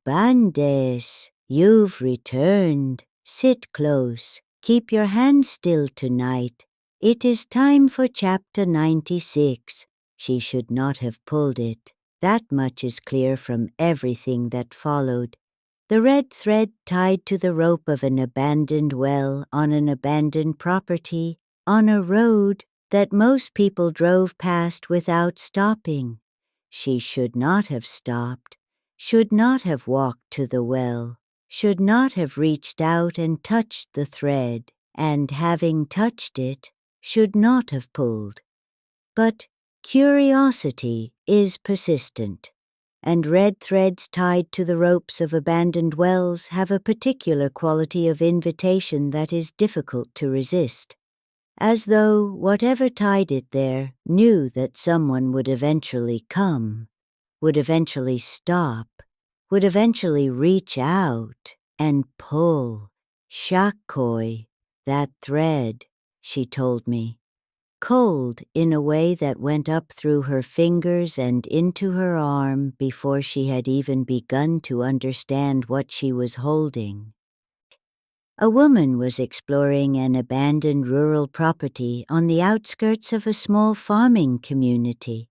ban desu, you've returned. Sit close. Keep your hands still tonight. It is time for chapter 96. She should not have pulled it. That much is clear from everything that followed. The red thread tied to the rope of an abandoned well on an abandoned property, on a road that most people drove past without stopping. She should not have stopped, should not have walked to the well, should not have reached out and touched the thread, and having touched it, should not have pulled. But curiosity is persistent, and red threads tied to the ropes of abandoned wells have a particular quality of invitation that is difficult to resist, as though whatever tied it there knew that someone would eventually come, would eventually stop, would eventually reach out and pull. Shakkoi, that thread, she told me, cold in a way that went up through her fingers and into her arm before she had even begun to understand what she was holding. A woman was exploring an abandoned rural property on the outskirts of a small farming community.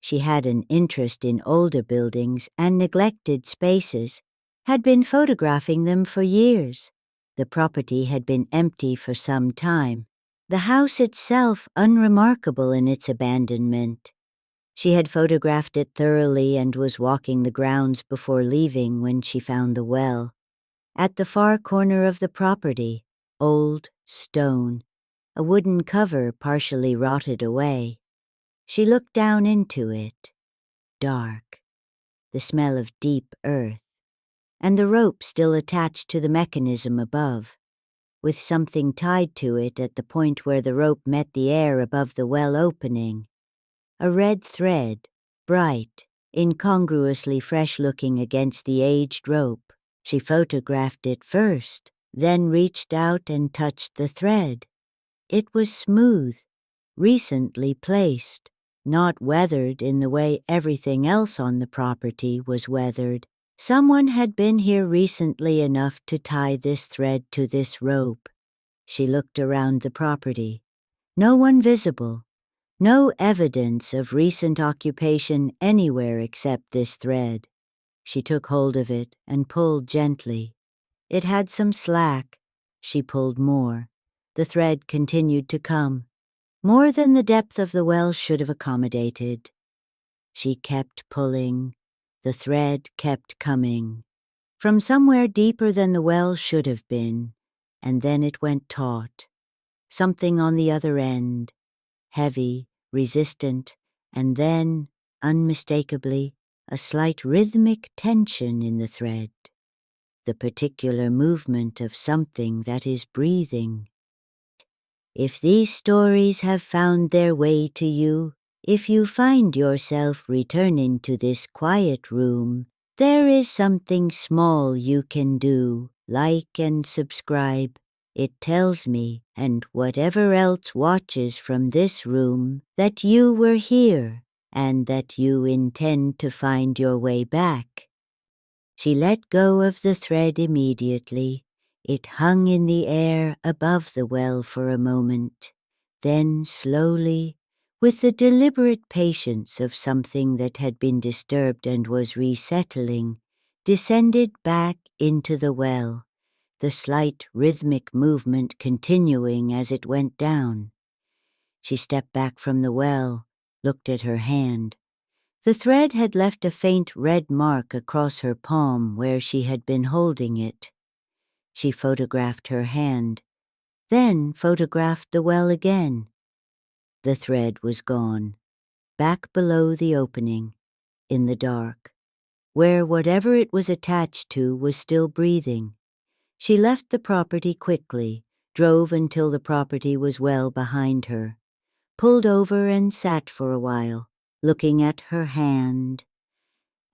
She had an interest in older buildings and neglected spaces, had been photographing them for years. The property had been empty for some time, the house itself unremarkable in its abandonment. She had photographed it thoroughly and was walking the grounds before leaving when she found the well. At the far corner of the property, old stone, a wooden cover partially rotted away. She looked down into it. Dark, the smell of deep earth, and the rope still attached to the mechanism above, with something tied to it at the point where the rope met the air above the well opening. A red thread, bright, incongruously fresh-looking against the aged rope. She photographed it first, then reached out and touched the thread. It was smooth, recently placed, not weathered in the way everything else on the property was weathered. Someone had been here recently enough to tie this thread to this rope. She looked around the property. No one visible, no evidence of recent occupation anywhere except this thread. She took hold of it and pulled gently. It had some slack. She pulled more. The thread continued to come, more than the depth of the well should have accommodated. She kept pulling. The thread kept coming, from somewhere deeper than the well should have been, and then it went taut. Something on the other end, heavy, resistant, and then, unmistakably, a slight rhythmic tension in the thread, the particular movement of something that is breathing. If these stories have found their way to you, if you find yourself returning to this quiet room, there is something small you can do, like and subscribe. It tells me, and whatever else watches from this room, that you were here, and that you intend to find your way back. She let go of the thread immediately. It hung in the air above the well for a moment. Then slowly, with the deliberate patience of something that had been disturbed and was resettling, descended back into the well, the slight rhythmic movement continuing as it went down. She stepped back from the well, looked at her hand. The thread had left a faint red mark across her palm where she had been holding it. She photographed her hand, then photographed the well again. The thread was gone, back below the opening, in the dark, where whatever it was attached to was still breathing. She left the property quickly, drove until the property was well behind her, pulled over and sat for a while, looking at her hand,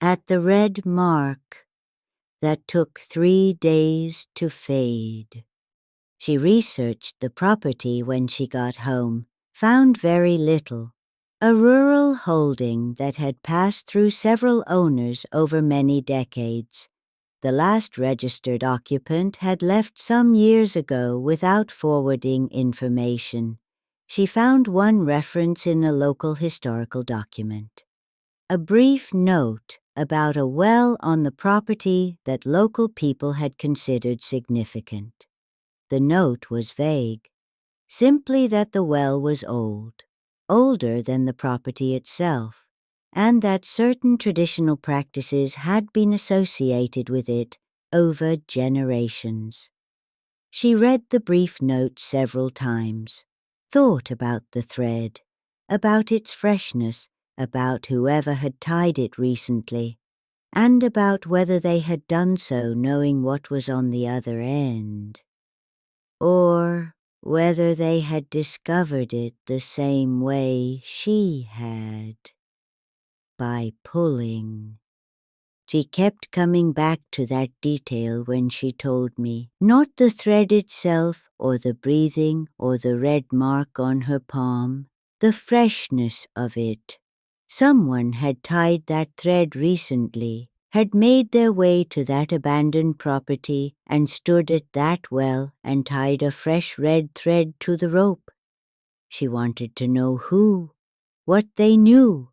at the red mark that took 3 days to fade. She researched the property when she got home, found very little. A rural holding that had passed through several owners over many decades, The last registered occupant had left some years ago without forwarding information. She found one reference in a local historical document. A brief note about a well on the property that local people had considered significant. The note was vague, simply that the well was old, older than the property itself, and that certain traditional practices had been associated with it over generations. She read the brief note several times, thought about the thread, about its freshness, about whoever had tied it recently, and about whether they had done so knowing what was on the other end, or whether they had discovered it the same way she had, by pulling. She kept coming back to that detail when she told me, not the thread itself or the breathing or the red mark on her palm, the freshness of it. Someone had tied that thread recently, had made their way to that abandoned property and stood at that well and tied a fresh red thread to the rope. She wanted to know who, what they knew,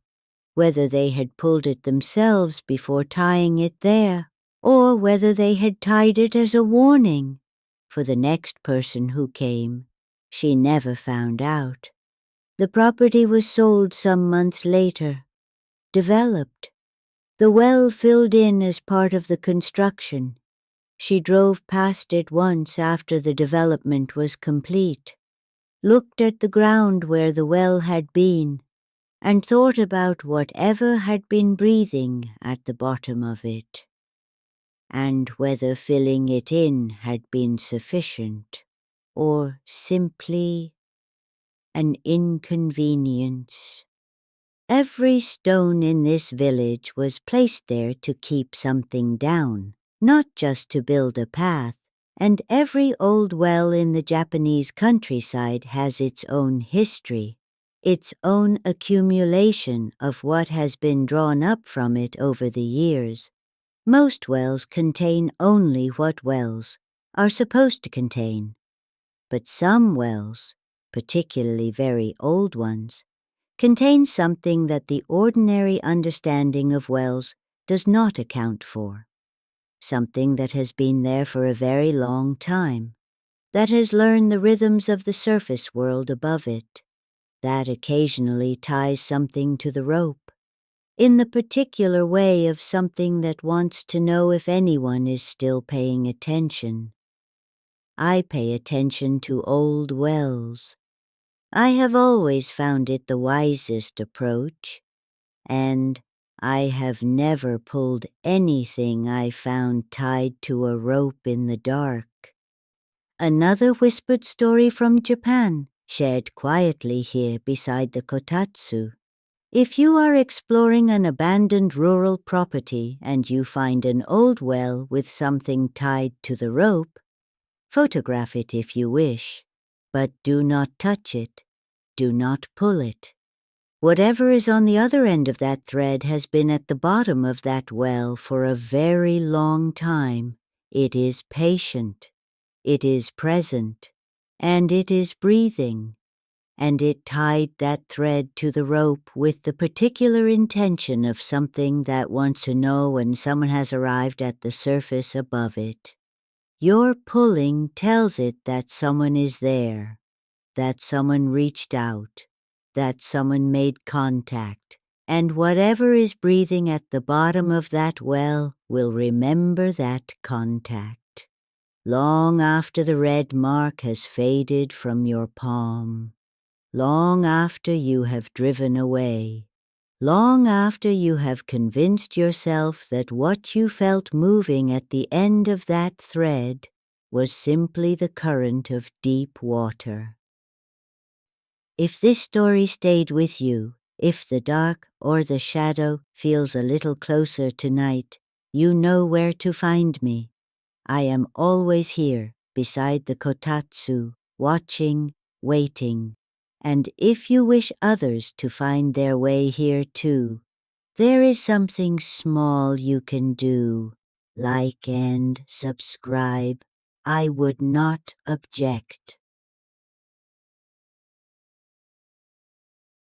whether they had pulled it themselves before tying it there, or whether they had tied it as a warning for the next person who came. She never found out. The property was sold some months later, developed. The well filled in as part of the construction. She drove past it once after the development was complete, looked at the ground where the well had been, and thought about whatever had been breathing at the bottom of it, and whether filling it in had been sufficient, or simply an inconvenience. Every stone in this village was placed there to keep something down, not just to build a path, and every old well in the Japanese countryside has its own history, its own accumulation of what has been drawn up from it over the years. Most wells contain only what wells are supposed to contain, but some wells, particularly very old ones, contain something that the ordinary understanding of wells does not account for, something that has been there for a very long time, that has learned the rhythms of the surface world above it, that occasionally ties something to the rope, in the particular way of something that wants to know if anyone is still paying attention. I pay attention to old wells. I have always found it the wisest approach, and I have never pulled anything I found tied to a rope in the dark. Another whispered story from Japan, shared quietly here beside the kotatsu. If you are exploring an abandoned rural property and you find an old well with something tied to the rope, photograph it if you wish, but do not touch it, do not pull it. Whatever is on the other end of that thread has been at the bottom of that well for a very long time. It is patient, it is present, and it is breathing, and it tied that thread to the rope with the particular intention of something that wants to know when someone has arrived at the surface above it. Your pulling tells it that someone is there, that someone reached out, that someone made contact, and whatever is breathing at the bottom of that well will remember that contact, long after the red mark has faded from your palm, long after you have driven away, long after you have convinced yourself that what you felt moving at the end of that thread was simply the current of deep water. If this story stayed with you, if the dark or the shadow feels a little closer tonight, you know where to find me. I am always here beside the kotatsu, watching, waiting. And if you wish others to find their way here too, there is something small you can do, like and subscribe. I would not object.